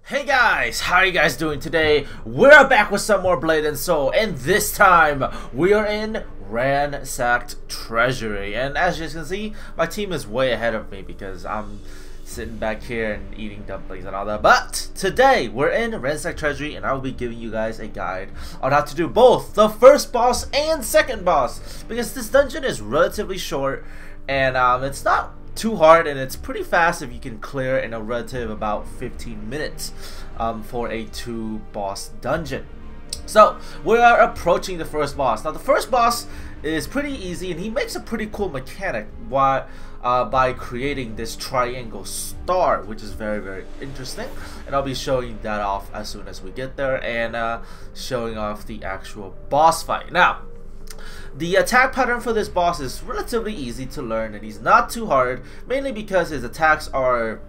Hey guys, how are you guys doing today? We're back with some more Blade and Soul, and this time we are in Ransacked Treasury. And as you can see, my team is way ahead of me because I'm sitting back here and eating dumplings and all that. But today we're in Ransacked Treasury, and I will be giving you guys a guide on how to do both the first boss and second boss, because this dungeon is relatively short and it's not too hard, and it's pretty fast if you can clear in a relative about 15 minutes for a 2 boss dungeon. So we are approaching the first boss. Now the first boss is pretty easy, and he makes a pretty cool mechanic by creating this triangle star, which is very interesting, and I'll be showing that off as soon as we get there, and showing off the actual boss fight. Now the attack pattern for this boss is relatively easy to learn, and he's not too hard, mainly because his attacks are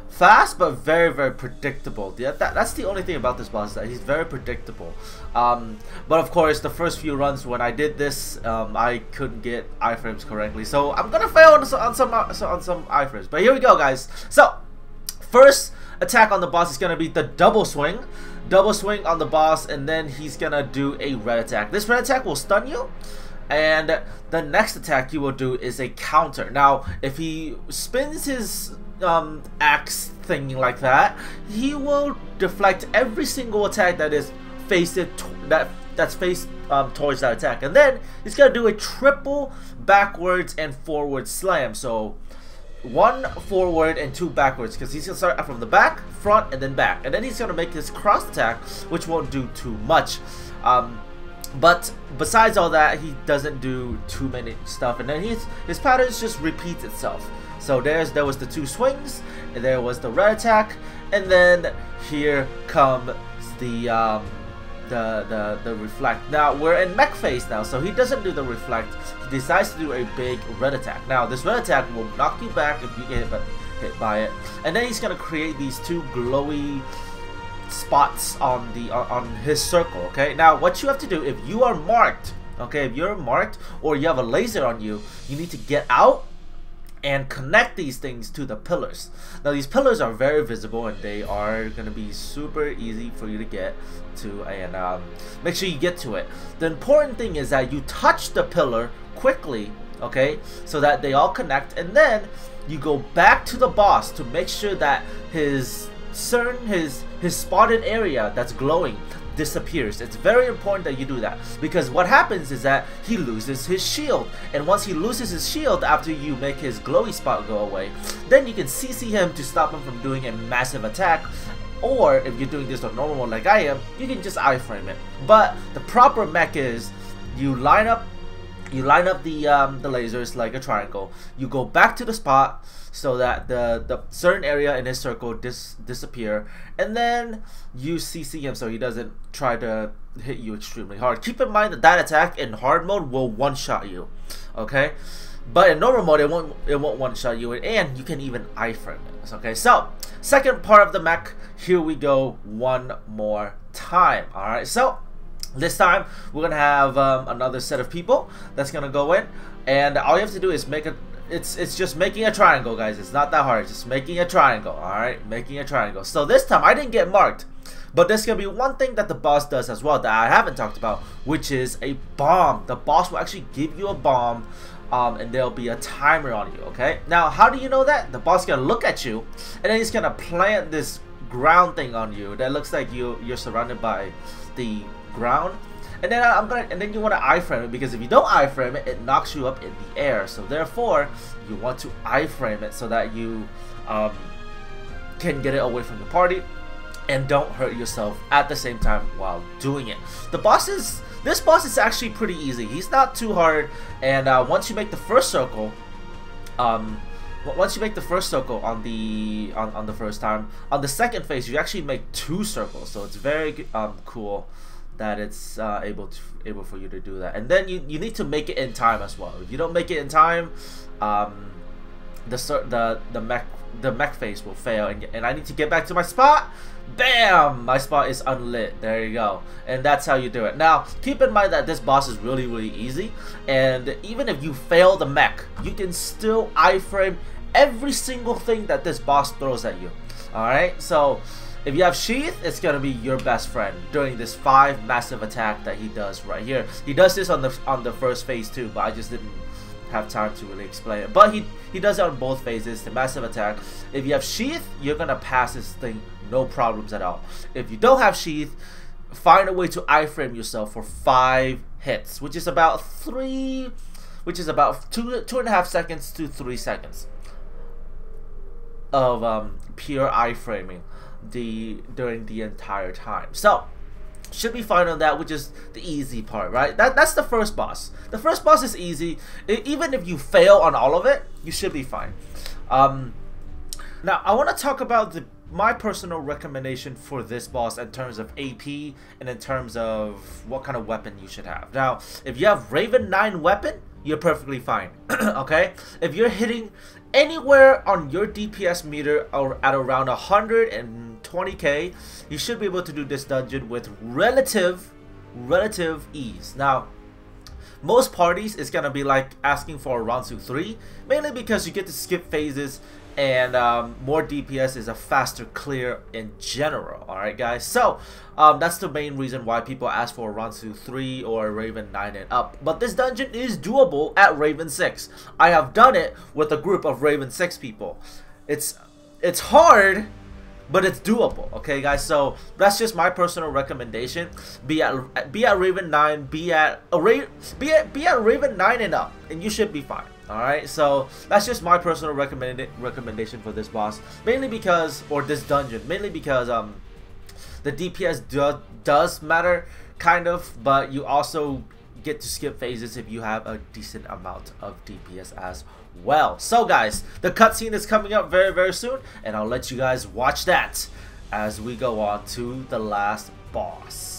fast but very predictable. That's the only thing about this boss, is that he's very predictable. But of course, the first few runs when I did this, I couldn't get iframes correctly, so I'm gonna fail on some iframes. But here we go, guys. So first attack on the boss is gonna be the double swing on the boss, and then he's gonna do a red attack. This red attack will stun you, and the next attack he will do is a counter. Now if he spins his axe thingy like that, he will deflect every single attack that is faced towards that attack, and then he's gonna do a triple backwards and forward slam. So 1 forward and 2 backwards, because he's gonna start from the back, front, and then back, and then he's gonna make his cross attack, which won't do too much. But besides all that, he doesn't do too many stuff, and then his patterns just repeats itself. So there was the 2 swings, and there was the red attack, and then here comes the reflect. Now we're in mech phase now, so he doesn't do the reflect. He decides to do a big red attack. Now this red attack will knock you back if you get hit by it, and then he's gonna create these 2 glowy spots on his circle. Okay, now what you have to do, if you are marked, okay, if you're marked or you have a laser on you, you need to get out and connect these things to the pillars. Now these pillars are very visible, and they are going to be super easy for you to get to, and make sure you get to it. The important thing is that you touch the pillar quickly, okay, so that they all connect, and then you go back to the boss to make sure that his spotted area that's glowing disappears. It's very important that you do that, because what happens is that he loses his shield, and once he loses his shield after you make his glowy spot go away, then you can CC him to stop him from doing a massive attack. Or if you're doing this on normal mode like I am, you can just iframe it. But the proper mech is you line up the lasers like a triangle. You go back to the spot so that the certain area in his circle disappear, and then you CC him so he doesn't try to hit you extremely hard. Keep in mind that that attack in hard mode will one-shot you, okay? But in normal mode, it won't one-shot you, and you can even iframe it. Okay, so second part of the mech, here we go one more time. All right, so this time we're gonna have another set of people that's gonna go in, and all you have to do is make a it's just making a triangle, guys. It's not that hard. It's just making a triangle. All right, making a triangle. So this time I didn't get marked, but there's gonna be one thing that the boss does as well that I haven't talked about, which is a bomb. The boss will actually give you a bomb, and there'll be a timer on you. Okay, now how do you know that? The boss is gonna look at you, and then he's gonna plant this ground thing on you that looks like you're surrounded by the ground, and then you want to iframe it, because if you don't iframe it, it knocks you up in the air. So therefore you want to iframe it so that you can get it away from the party and don't hurt yourself at the same time while doing it. This boss is actually pretty easy. He's not too hard, and once you make the first circle, on the first time, on the second phase you actually make 2 circles. So it's very cool that it's able for you to do that. And then you need to make it in time as well. If you don't make it in time, the mech phase will fail, and I need to get back to my spot. Bam! My spot is unlit. There you go. And that's how you do it. Now keep in mind that this boss is really easy, and even if you fail the mech, you can still iframe every single thing that this boss throws at you. Alright, so If you have Sheath, it's gonna be your best friend during this 5 massive attack that he does right here. He does this on the first phase too, but I just didn't have time to really explain it. But he does it on both phases, the massive attack. If you have Sheath, you're gonna pass this thing no problems at all. If you don't have Sheath, find a way to iframe yourself for 5 hits, which is about 2.5 seconds to 3 seconds of pure iframing during the entire time. So should be fine on that, which is the easy part, right? That's the first boss. The first boss is easy. Even if you fail on all of it, you should be fine. Now I want to talk about my personal recommendation for this boss in terms of AP and in terms of what kind of weapon you should have. Now, if you have Raven 9 weapon, you're perfectly fine. Okay? If you're hitting anywhere on your DPS meter or at around 120k, you should be able to do this dungeon with relative ease. Now, most parties is gonna be like asking for a Ransacked 3, mainly because you get to skip phases and more DPS is a faster clear in general. Alright guys, so that's the main reason why people ask for a Ransacked 3 or a Raven 9 and up. But this dungeon is doable at Raven 6. I have done it with a group of Raven 6 people. It's hard, but it's doable. Okay guys, so that's just my personal recommendation. Be at Raven 9, be at Raven 9 and up, and you should be fine. Alright, so that's just my personal recommendation for this boss, mainly because, or this dungeon, mainly because the DPS does matter, kind of, but you also get to skip phases if you have a decent amount of DPS as well. So guys, the cutscene is coming up very, very soon, and I'll let you guys watch that as we go on to the last boss.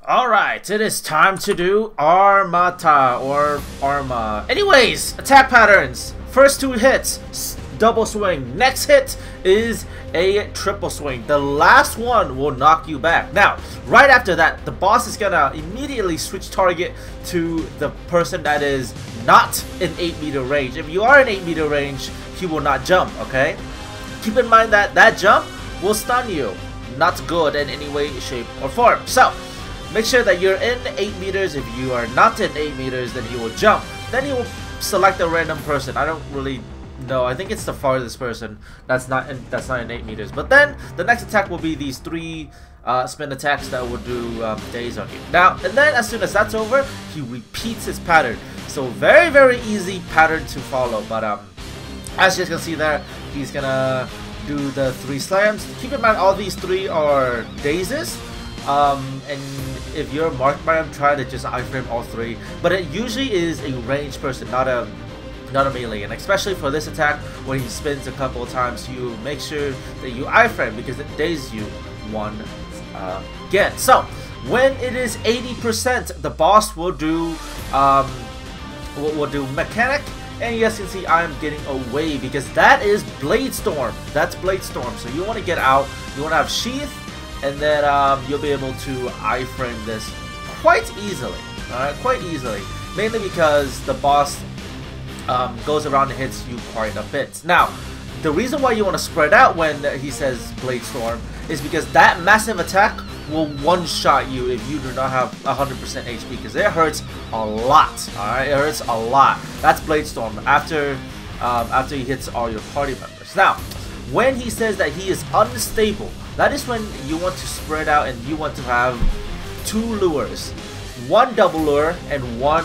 Alright, it is time to do Armata or Arma. Anyways, attack patterns. First 2 hits, double swing. Next hit is a triple swing. The last one will knock you back. Now, right after that, the boss is gonna immediately switch target to the person that is not in 8-meter range. If you are in 8-meter range, he will not jump, okay? Keep in mind that that jump will stun you. Not good in any way, shape, or form. So, make sure that you're in 8 meters. If you are not in 8 meters, then he will jump. Then he will select a random person. I don't really know. I think it's the farthest person that's not in 8 meters. But then the next attack will be these 3 spin attacks that will do daze on you. Now, and then as soon as that's over, he repeats his pattern. So very, very easy pattern to follow. But as you can see there, he's gonna do the 3 slams. Keep in mind all these 3 are dazes. And if you're marked by him, try to just iframe all 3. But it usually is a ranged person, not a melee. And especially for this attack, where he spins a couple of times, you make sure that you iframe because it dazes you once again. So when it is 80%, the boss will do mechanic. And you guys can see I am getting away because that is Blade Storm. That's Blade Storm. So you want to get out. You want to have Sheath. And then you'll be able to iframe this quite easily. Alright, quite easily. Mainly because the boss goes around and hits you quite a bit. Now, the reason why you want to spread out when he says Blade Storm is because that massive attack will one-shot you if you do not have 100% HP, because it hurts a lot. Alright, it hurts a lot. That's Blade Storm after he hits all your party members. Now, when he says that he is unstable, that is when you want to spread out and you want to have 2 lures, 1 double lure and one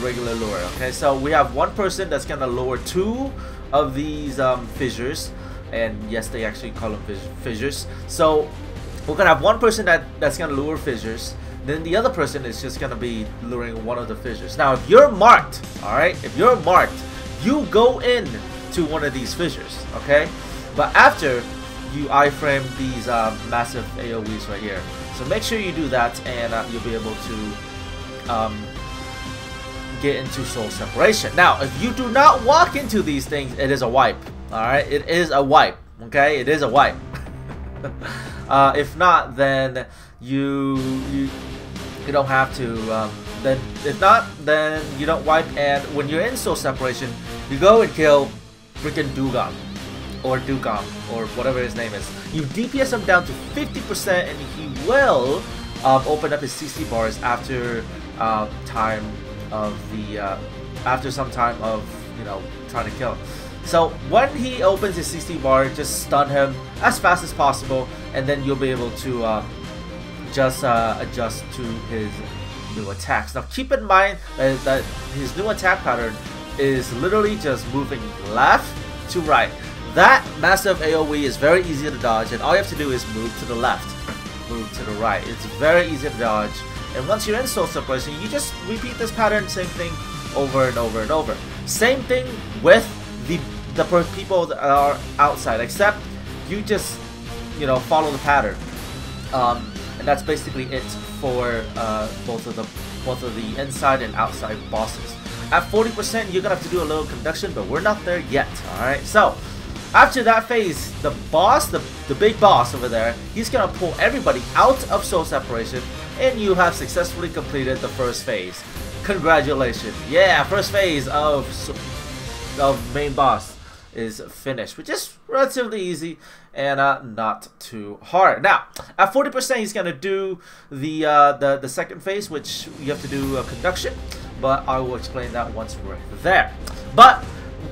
regular lure. Okay, so we have 1 person that's gonna lure 2 of these fissures, and yes, they actually call them fissures. So we're gonna have 1 person that's gonna lure fissures. Then the other person is just gonna be luring 1 of the fissures. Now, if you're marked, all right, if you're marked, you go in to 1 of these fissures, okay? But after you iframe these massive AoEs right here, so make sure you do that, and you'll be able to get into soul separation. Now, if you do not walk into these things, it is a wipe. All right, it is a wipe. Okay, it is a wipe. If not, then you don't have to. Then if not, then you don't wipe. And when you're in soul separation, you go and kill freaking Dok-gom or Dok-gom or whatever his name is. You DPS him down to 50%, and he will open up his CC bars after time of the after some time of, you know, trying to kill him. So when he opens his CC bar, just stun him as fast as possible, and then you'll be able to just adjust to his new attacks. Now keep in mind that his new attack pattern is literally just moving left to right. That massive AoE is very easy to dodge, and all you have to do is move to the left, move to the right. It's very easy to dodge. And once you're in soul separation, you just repeat this pattern, same thing over and over and over. Same thing with the people that are outside, except you just, you know, follow the pattern. And that's basically it for both of the inside and outside bosses. At 40%, you're gonna have to do a little conduction, but we're not there yet. All right, so after that phase, the boss, the big boss over there, he's gonna pull everybody out of soul separation, and you have successfully completed the first phase. Congratulations! Yeah, first phase of main boss is finished, which is relatively easy and not too hard. Now, at 40%, he's gonna do the second phase, which you have to do conduction, but I will explain that once we're there. But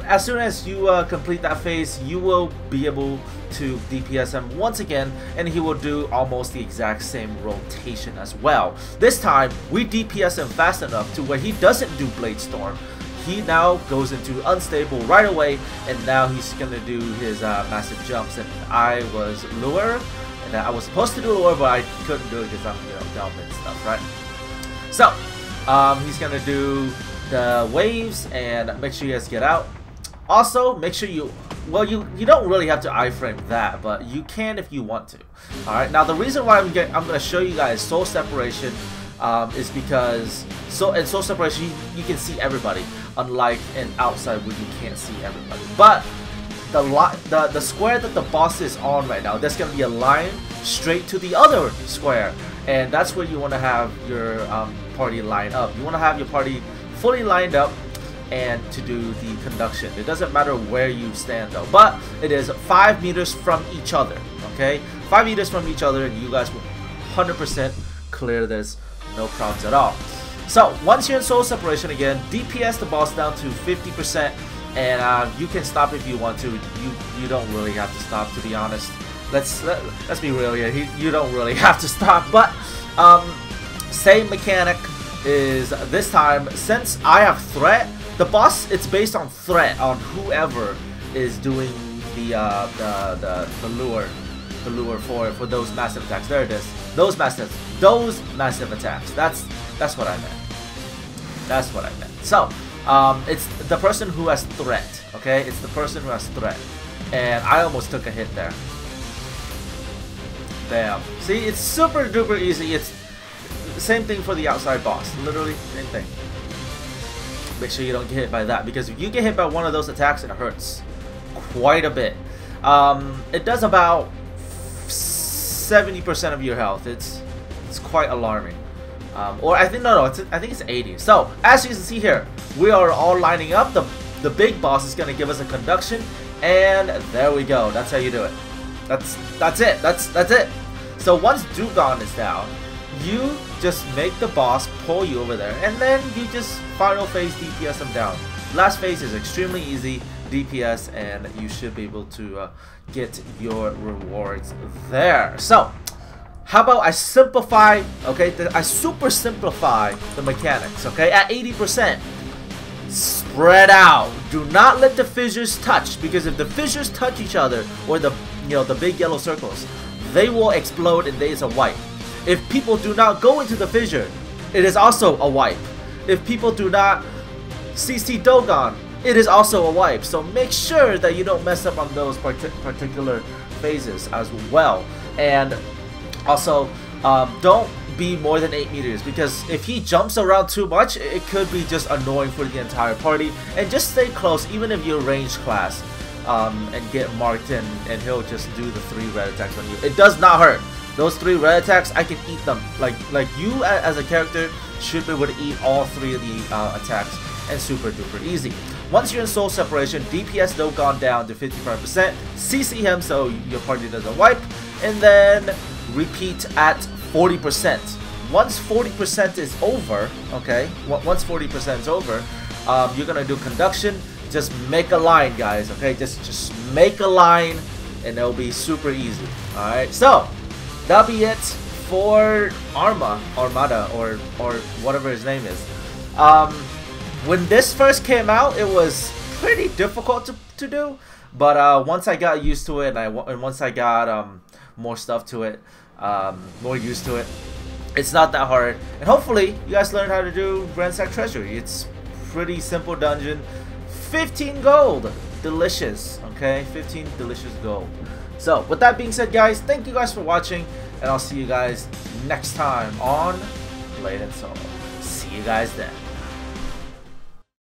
as soon as you complete that phase, you will be able to DPS him once again, and he will do almost the exact same rotation as well. This time, we DPS him fast enough to where he doesn't do Blade Storm. He now goes into unstable right away, and now he's gonna do his massive jumps. And I was lure, and I was supposed to do lure, but I couldn't do it because I'm, you know, dumb and stuff, right? So he's gonna do the waves, and make sure you guys get out. Also, make sure you, well, you don't really have to iframe that, but you can if you want to. All right. Now the reason why I'm gonna show you guys soul separation is because in soul separation you can see everybody, unlike in outside where you can't see everybody. But the square that the boss is on right now, there's gonna be a line straight to the other square, and that's where you want to have your party line up. You want to have your party fully lined up and to do the conduction. It doesn't matter where you stand though, but it is 5 meters from each other. Okay, 5 meters from each other, and you guys will 100% clear this, no problems at all. So once you're in soul separation again, DPS the boss down to 50%, and you can stop if you want to. You don't really have to stop, to be honest. Let's be real here. You don't really have to stop, but same mechanic is this time, since I have threat. The boss, it's based on threat, on whoever is doing the lure for those massive attacks. There it is. Those massive attacks. That's what I meant. That's what I meant. So it's the person who has threat. Okay, it's the person who has threat, and I almost took a hit there. Bam. See, it's super duper easy. It's the same thing for the outside boss. Literally same thing. Make sure you don't get hit by that, because if you get hit by one of those attacks, it hurts quite a bit. It does about 70% of your health. It's quite alarming. Or I think I think it's 80. So as you can see here, we are all lining up. The big boss is gonna give us a conduction, and there we go. That's how you do it. That's it. That's it. So once Dok-gom is down, you just make the boss pull you over there, and then you just final phase DPS them down. Last phase is extremely easy DPS, and you should be able to get your rewards there. So how about I simplify, okay, I super simplify the mechanics, okay, at 80%. Spread out. Do not let the fissures touch, because if the fissures touch each other, or the the big yellow circles, they will explode and it's a wipe. If people do not go into the fissure, it is also a wipe. If people do not CC Dok-gom, it is also a wipe. So make sure that you don't mess up on those particular phases as well. And also, don't be more than 8 meters, because if he jumps around too much, it could be just annoying for the entire party. And just stay close, even if you're ranged class, and get marked in, and he'll just do the 3 red attacks on you. It does not hurt. Those 3 red attacks, I can eat them. Like you as a character should be able to eat all 3 of the attacks, and super duper easy. Once you're in soul separation, DPS Dok-gom down to 55%, CC him so your party doesn't wipe, and then repeat at 40%. Once 40% is over, okay, once 40% is over, you're gonna do conduction. Just make a line, guys, okay, just make a line, and it'll be super easy. Alright, so that'll be it for Armada, or whatever his name is. When this first came out, it was pretty difficult to do, but once I got used to it, and once I got more stuff to it, more used to it, it's not that hard. And hopefully you guys learned how to do Ransacked Treasury. It's pretty simple dungeon. 15 gold, delicious. Okay, 15 delicious gold. So with that being said, guys, thank you guys for watching, and I'll see you guys next time on Blade and Soul. See you guys then.